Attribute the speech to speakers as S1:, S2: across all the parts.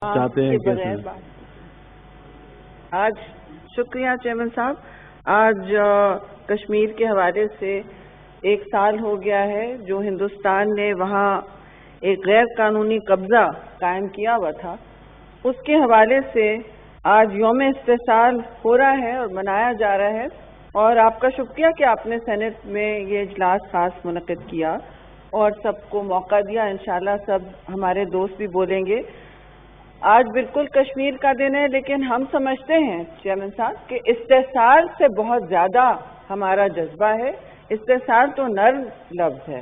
S1: चाहते हैं कैसे?
S2: आज शुक्रिया चेयरमैन साहब। आज कश्मीर के हवाले से 1 साल हो गया है जो हिंदुस्तान ने वहाँ एक गैर कानूनी कब्जा कायम किया हुआ था, उसके हवाले से आज यौम इस्तेसाल हो रहा है और मनाया जा रहा है। और आपका शुक्रिया कि आपने सेनेट में ये इजलास खास मुनक़िद किया और सबको मौका दिया। इंशाल्लाह सब हमारे दोस्त भी बोलेंगे। आज बिल्कुल कश्मीर का दिन है, लेकिन हम समझते हैं चेयरमैन साहब कि इस्तेसाल से बहुत ज़्यादा हमारा जज्बा है। इस्तेसाल तो नर्म लफ्ज़ है।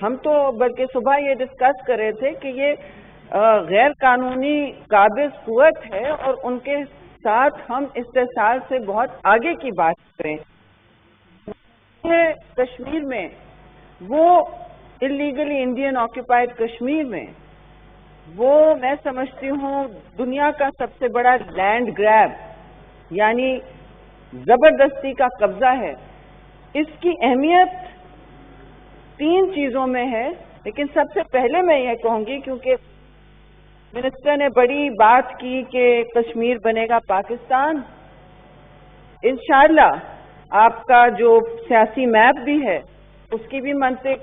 S2: हम तो बल्कि सुबह ये डिस्कस कर रहे थे कि ये गैर कानूनी काबिज़ कुव्वत है और उनके साथ हम इस्तेसाल से बहुत आगे की बात करें। कश्मीर में वो इलीगली इंडियन ऑक्यूपाइड कश्मीर में वो मैं समझती हूँ दुनिया का सबसे बड़ा लैंड ग्रैब यानी जबरदस्ती का कब्जा है। इसकी अहमियत 3 चीजों में है, लेकिन सबसे पहले मैं ये कहूंगी क्योंकि मिनिस्टर ने बड़ी बात की कि कश्मीर बनेगा पाकिस्तान। इंशाअल्लाह आपका जो सियासी मैप भी है उसकी भी मंतिक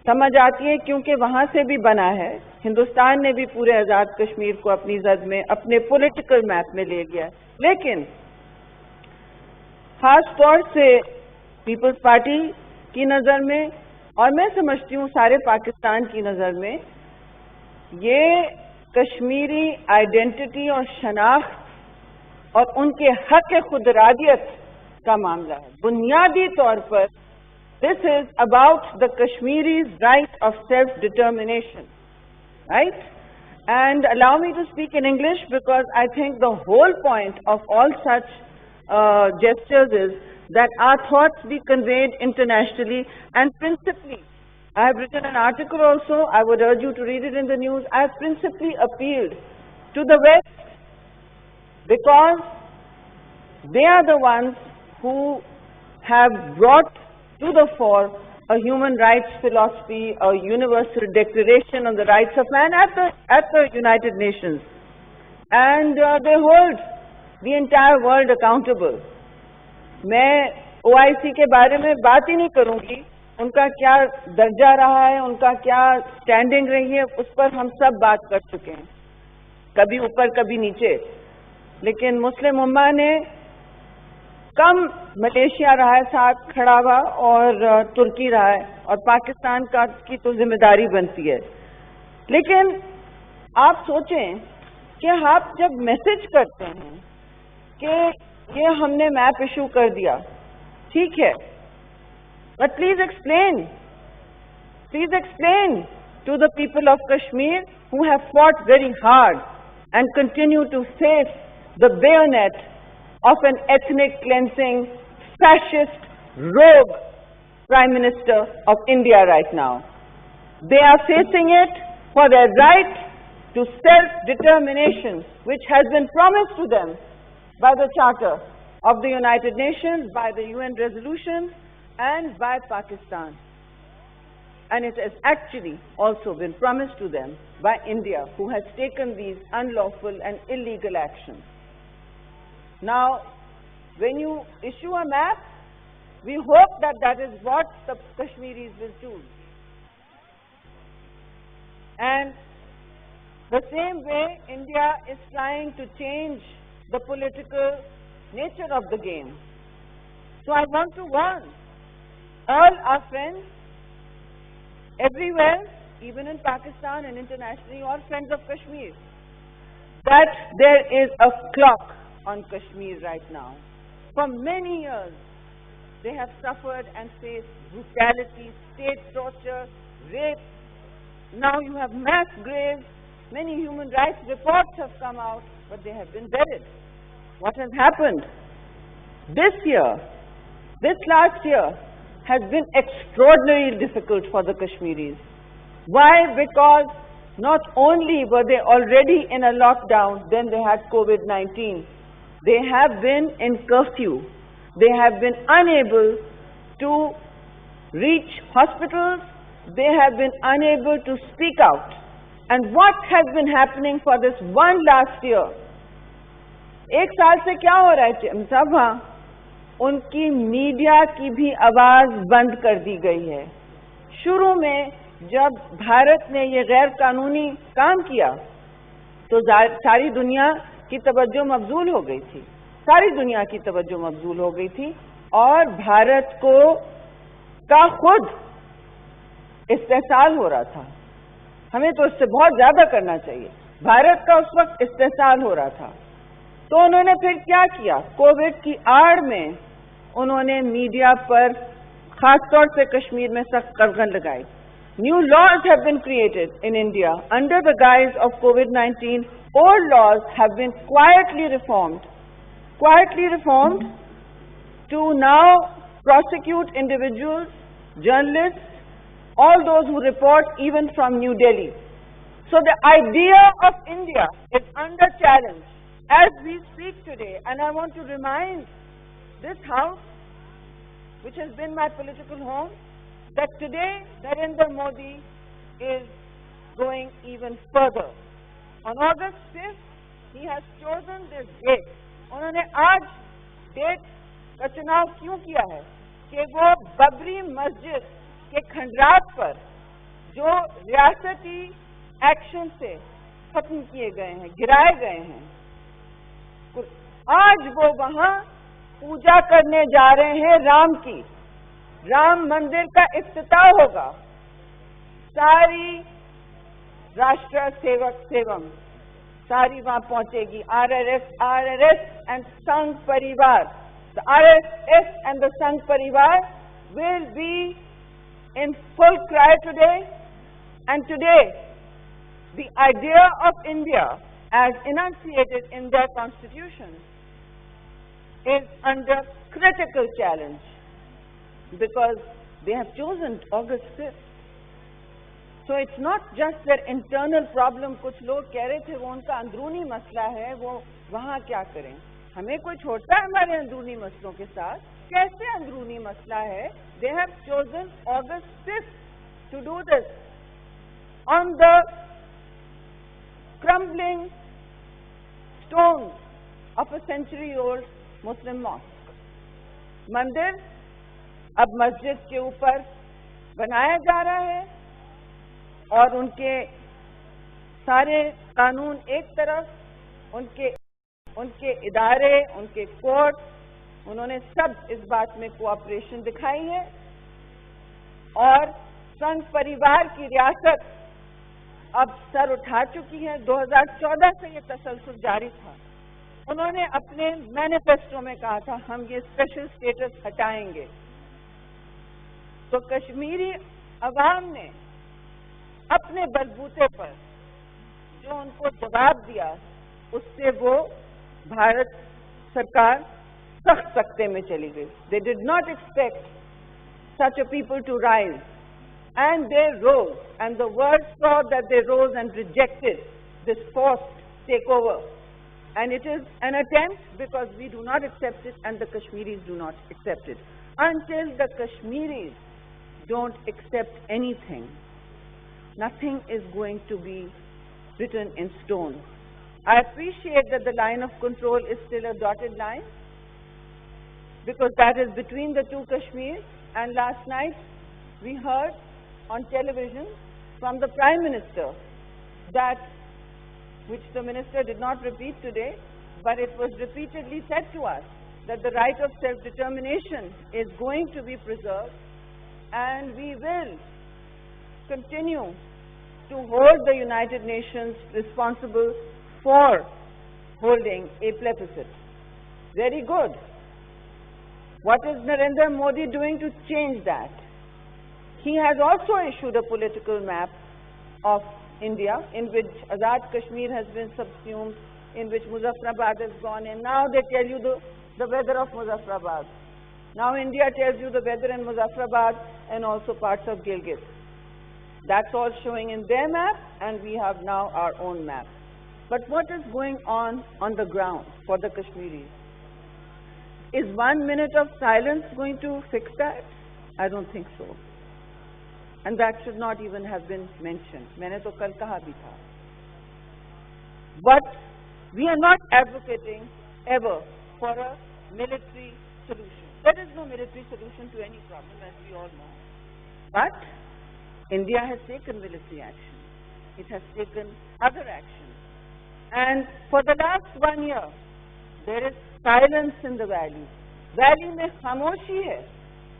S2: समझ आती है, क्योंकि वहां से भी बना है। हिंदुस्तान ने भी पूरे आजाद कश्मीर को अपनी जद में अपने पॉलिटिकल मैप में ले लिया है। लेकिन खास तौर से पीपल्स पार्टी की नजर में और मैं समझती हूँ सारे पाकिस्तान की नजर में ये कश्मीरी आइडेंटिटी और शनाख्त और उनके हक खुदरादियत का मामला है। बुनियादी तौर पर this is about the Kashmiris' right of self-determination, right? And allow me to speak in English because I think the whole point of all such gestures is that our thoughts be conveyed internationally and principally. I have written an article also. I would urge you to read it in the news. I have principally appealed to the West because they are the ones who have brought to the fore a human rights philosophy, a universal declaration on the rights of man at the United Nations, and they hold the entire world accountable. मैं OIC के बारे में बात ही नहीं करूंगी, उनका क्या दर्जा रहा है, उनका क्या स्टैंडिंग रही है, उस पर हम सब बात कर चुके हैं, कभी ऊपर कभी नीचे। लेकिन मुस्लिम उम्मा ने कम मलेशिया रहा है साथ खड़ा हुआ और तुर्की रहा है और पाकिस्तान की तो जिम्मेदारी बनती है। लेकिन आप सोचें कि आप जब मैसेज करते हैं कि ये हमने मैप इशू कर दिया, ठीक है, but please explain to the people of Kashmir who have fought very hard and continue to face the bayonet of an ethnic cleansing, fascist, rogue Prime Minister of India right now. They are facing it for their right to self-determination, which has been promised to them by the Charter of the United Nations, by the UN resolutions, and by Pakistan. And it has actually also been promised to them by India, who has taken these unlawful and illegal actions. Now, when you issue a map, we hope that that is what the Kashmiris will choose. And the same way, India is trying to change the political nature of the game. So I want to warn all our friends everywhere, even in Pakistan and internationally, all friends of Kashmir, that there is a clock on Kashmir right now. For many years, they have suffered and faced brutality, state torture, rape. Now you have mass graves. Many human rights reports have come out, but they have been buried. What has happened? This last year, has been extraordinarily difficult for the Kashmiris. Why? Because not only were they already in a lockdown, then they had COVID-19. They have been in curfew. They have been unable to reach hospitals. They have been unable to speak out. And what has been happening for this one last year? एक साल से क्या हो रहा है साहब? वहाँ उनकी मीडिया की भी आवाज बंद कर दी गई है। शुरू में जब भारत ने ये गैर कानूनी काम किया तो सारी दुनिया की तवज्जो मबजूल हो गई थी, सारी दुनिया की तवज्जो मबजूल हो गई थी और भारत को का खुद इस्तेहसाल हो रहा था। हमें तो इससे बहुत ज्यादा करना चाहिए। भारत का उस वक्त इस्तेहसाल हो रहा था, तो उन्होंने फिर क्या किया? कोविड की आड़ में उन्होंने मीडिया पर खासतौर से कश्मीर में सख्त कड़गन लगाई। New laws have been created in India under the guise of COVID-19. Old laws have been quietly reformed to now prosecute individuals, journalists, all those who report even from New Delhi. So the idea of India is under challenge as we speak today, and I want to remind this House, which has been my political home, that today Narendra Modi is going even further. On August 5th, he has chosen this date. उन्होंने आज date का चुनाव क्यों किया है कि वो बबरी मस्जिद के खंडरात पर जो रियासती एक्शन से खत्म किए गए हैं, गिराए गए हैं, आज वो वहां पूजा करने जा रहे हैं राम की। राम मंदिर का इफ्तिताह होगा। सारी राष्ट्र सेवक सेवम सारी वहां पहुंचेगी। RRS and Sangh Parivar, the RSS and the Sangh Parivar will be in full cry today, and today the idea of India as enunciated in their constitution is under critical challenge because they have chosen August 5th. So it's not just their internal problem. कुछ लोग कह रहे थे वो उनका अंदरूनी मसला है, वो वहाँ क्या करें। हमें कोई छोड़ता है हमारे अंदरूनी मसलों के साथ? कैसे अंदरूनी मसला है? They have chosen August 5th to do this on the crumbling stones of a century-old Muslim mosque. मंदिर अब मस्जिद के ऊपर बनाया जा रहा है और उनके सारे कानून एक तरफ, उनके इदारे, उनके कोर्ट, उन्होंने सब इस बात में कोऑपरेशन दिखाई है और संघ परिवार की रियासत अब सर उठा चुकी है। 2014 से ये तसलसल जारी था। उन्होंने अपने मैनिफेस्टो में कहा था हम ये स्पेशल स्टेटस हटाएंगे। तो कश्मीरी अवाम ने अपने बलबूते पर जो उनको जवाब दिया उससे वो भारत सरकार सख्त सख्ते में चली गई। They did not expect such a people to rise, and they rose, and the world saw that they rose and rejected this forced takeover. And it is an attempt because we do not accept it and the Kashmiris do not accept it. Until the Kashmiris don't accept anything, nothing is going to be written in stone. I appreciate that the line of control is still a dotted line because that is between the two Kashmirs. And last night we heard on television from the Prime Minister that, which the Minister did not repeat today, but it was repeatedly said to us, that the right of self-determination is going to be preserved, and we will continue to hold the United Nations responsible for holding a plebiscite. Very good. What is Narendra Modi doing to change that? He has also issued a political map of India in which Azad Kashmir has been subsumed, in which Muzaffarabad has gone in. Now they tell you the weather of Muzaffarabad. Now India tells you the weather in Muzaffarabad and also parts of Gilgit. That's all showing in their map, and we have now our own map. But what is going on the ground for the Kashmiris? Is 1 minute of silence going to fix that? I don't think so. and that should not even have been mentioned. मैंने तो कल कहा भी था. But we are not advocating ever for a military solution. There is no military solution to any problem, as we all know. But India has taken military action. It has taken other action. And for the last 1 year, there is silence in the valley. Valley में खामोशी है.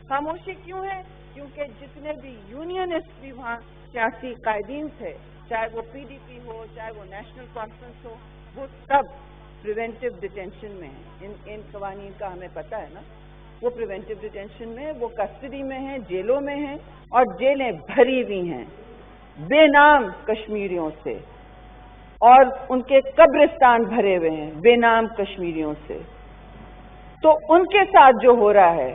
S2: खामोशी क्यों है? क्योंकि जितने भी unionist भी वहाँ सियासी कायदीन थे, चाहे वो PDP हो, चाहे वो नेशनल कॉन्फ्रेंस हो, वो सब प्रिवेंटिव डिटेंशन में है. इन कवानीन का हमें पता है ना. वो प्रिवेंटिव डिटेंशन में, वो कस्टडी में हैं, जेलों में हैं, और जेलें भरी हुई हैं बेनाम कश्मीरियों से, और उनके कब्रिस्तान भरे हुए हैं बेनाम कश्मीरियों से. तो उनके साथ जो हो रहा है,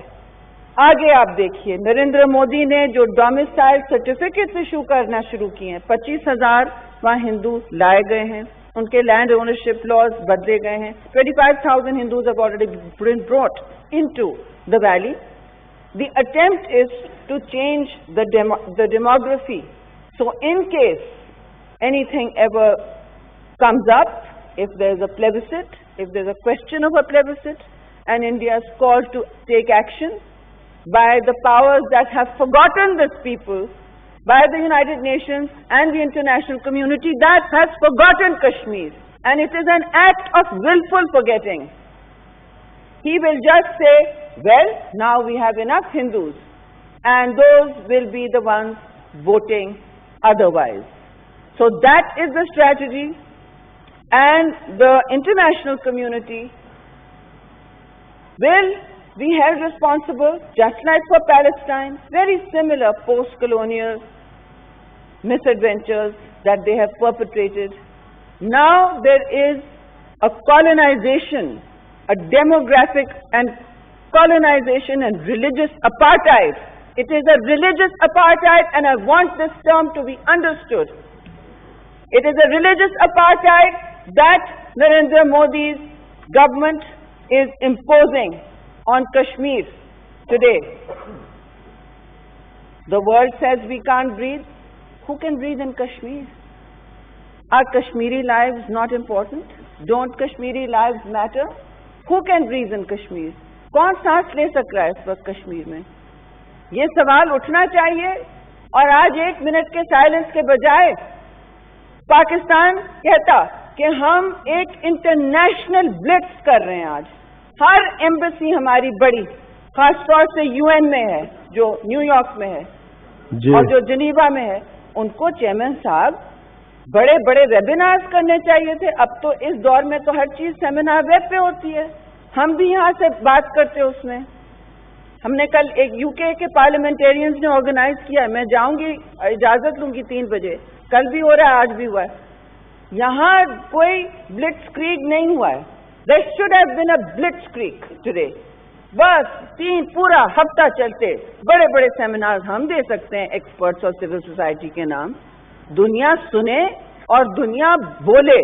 S2: आगे आप देखिए, नरेंद्र मोदी ने जो डोमिसाइल सर्टिफिकेट्स इशू करना शुरू किए हैं, 25,000 वहाँ हिंदू लाए गए हैं, उनके लैंड ओनरशिप लॉज बदले गए हैं. 25,000 Hindus have already been brought into the valley. The attempt is to change the demography. So in case anything ever comes up, if there's a plebiscite, if there's a question of a plebiscite, and India is called to take action by the powers that have forgotten this people, by the United Nations and the international community that has forgotten Kashmir, and it is an act of willful forgetting. He will just say, well, now we have enough Hindus, and those will be the ones voting otherwise. So that is the strategy, and the international community will be held responsible, just like for Palestine, very similar post-colonial misadventures that they have perpetrated. Now there is a colonization, a demographic and colonization and religious apartheid. It is a religious apartheid, and I want this term to be understood. It is a religious apartheid that Narendra Modi's government is imposing on Kashmir today. The world says we can't breathe. Who can breathe in Kashmir? Are Kashmiri lives not important? Don't Kashmiri lives matter? Who can breathe in Kashmir? कौन सांस ले सक रहा है इस वक्त कश्मीर में? ये सवाल उठना चाहिए. और आज 1 मिनट के साइलेंस के बजाय पाकिस्तान कहता कि हम एक इंटरनेशनल ब्लिट्स कर रहे हैं. आज हर एम्बेसी हमारी बड़ी, खासतौर से यूएन में है, जो न्यूयॉर्क में है और जो जिनीवा में है, उनको चेयरमैन साहब बड़े बड़े वेबिनार्स करने चाहिए थे. अब तो इस दौर में तो हर चीज सेमिनार वेब पे होती है. हम भी यहाँ से बात करते उसमें. हमने कल एक यूके के पार्लियामेंटेरियंस ने ऑर्गेनाइज किया है. मैं जाऊंगी, इजाजत लूंगी 3 बजे. कल भी हो रहा है, आज भी हुआ है. यहाँ कोई ब्लिट्सक्रीग नहीं हुआ है. There should have been a blitzkrieg today. बस 3 पूरा हफ्ता चलते बड़े बड़े सेमिनार हम दे सकते हैं एक्सपर्ट्स और सिविल सोसाइटी के नाम. दुनिया सुने और दुनिया बोले.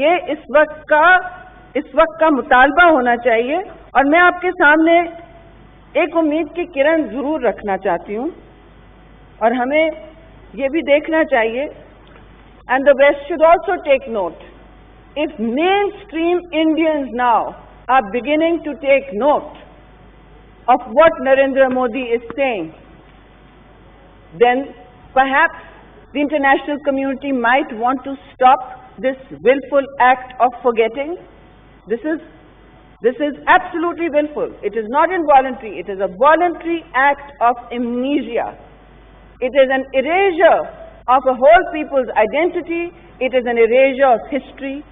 S2: ये इस वक्त का मुतालबा होना चाहिए. और मैं आपके सामने एक उम्मीद की किरण जरूर रखना चाहती हूँ, और हमें ये भी देखना चाहिए, and the West should also take note. If mainstream Indians now are beginning to take note of what Narendra Modi is saying, then perhaps the international community might want to stop this willful act of forgetting. This is absolutely willful. It is not involuntary. It is a voluntary act of amnesia. It is an erasure of a whole people's identity. It is an erasure of history.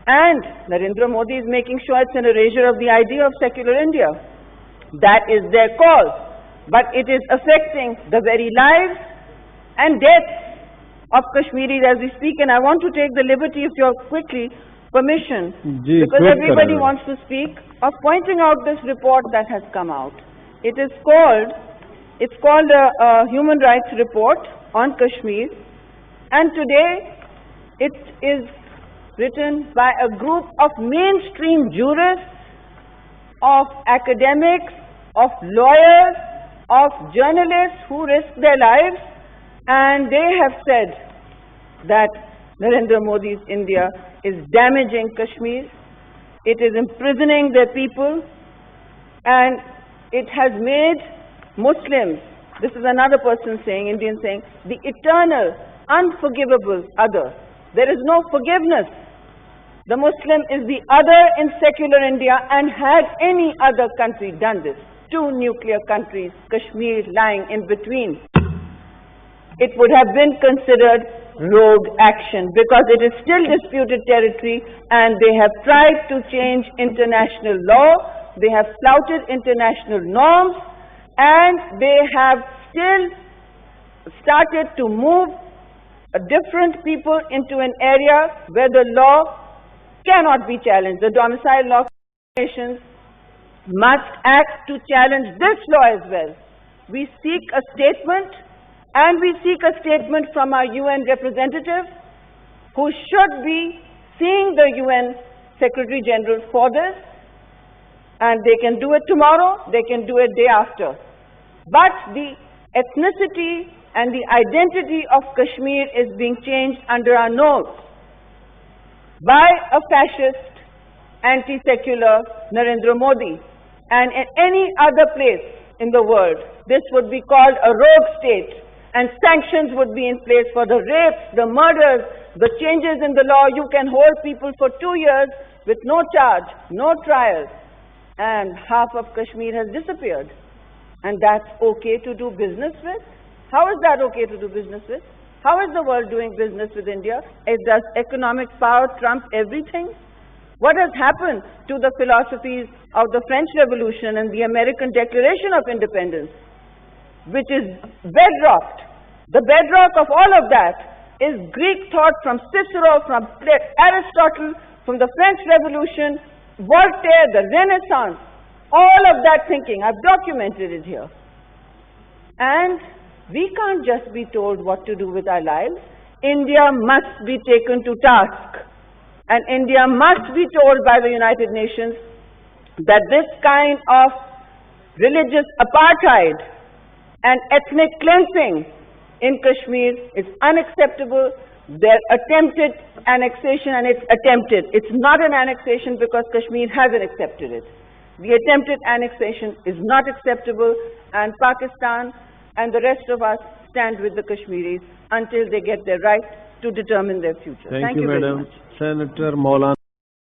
S2: And Narendra Modi is making sure it's an erasure of the idea of secular India. That is their call. But it is affecting the very lives and deaths of Kashmiris as we speak. And I want to take the liberty, if you're quickly permission, because everybody wants to speak, of pointing out this report that has come out. It's called a human rights report on Kashmir. And today it is written by a group of mainstream jurists, of academics, of lawyers, of journalists who risk their lives, and they have said that Narendra Modi's India is damaging Kashmir, it is imprisoning their people, and it has made Muslims, this is another person saying, Indian saying, the eternal, unforgivable other. There is no forgiveness. The Muslim is the other in secular India, and had any other country done this, 2 nuclear countries, Kashmir lying in between, it would have been considered rogue action, because it is still disputed territory, and they have tried to change international law, they have flouted international norms, and they have still started to move different people into an area where the law cannot be challenged. The domicile law nations must act to challenge this law as well. We seek a statement, and we seek a statement from our UN representative, who should be seeing the UN Secretary General for this, and they can do it tomorrow, they can do it day after. But the ethnicity and the identity of Kashmir is being changed under our nose by a fascist, anti-secular Narendra Modi. And in any other place in the world, this would be called a rogue state, and sanctions would be in place for the rapes, the murders, the changes in the law. You can hold people for 2 years with no charge, no trial, and half of Kashmir has disappeared. And that's okay to do business with? How is that okay to do business with? How is the world doing business with India? Does economic power trump everything? What has happened to the philosophies of the French Revolution and the American Declaration of Independence, which is bedrocked? The bedrock of all of that is Greek thought from Cicero, from Aristotle, from the French Revolution, Voltaire, the Renaissance, all of that thinking. I've documented it here. And we can't just be told what to do with our lives. India must be taken to task. And India must be told by the United Nations that this kind of religious apartheid and ethnic cleansing in Kashmir is unacceptable. Their attempted annexation, and it's attempted. It's not an annexation because Kashmir hasn't accepted it. The attempted annexation is not acceptable, and Pakistan and the rest of us stand with the Kashmiris until they get their right to determine their future.
S1: Thank you,
S2: very
S1: Madam.
S2: much.
S1: Senator Maulana.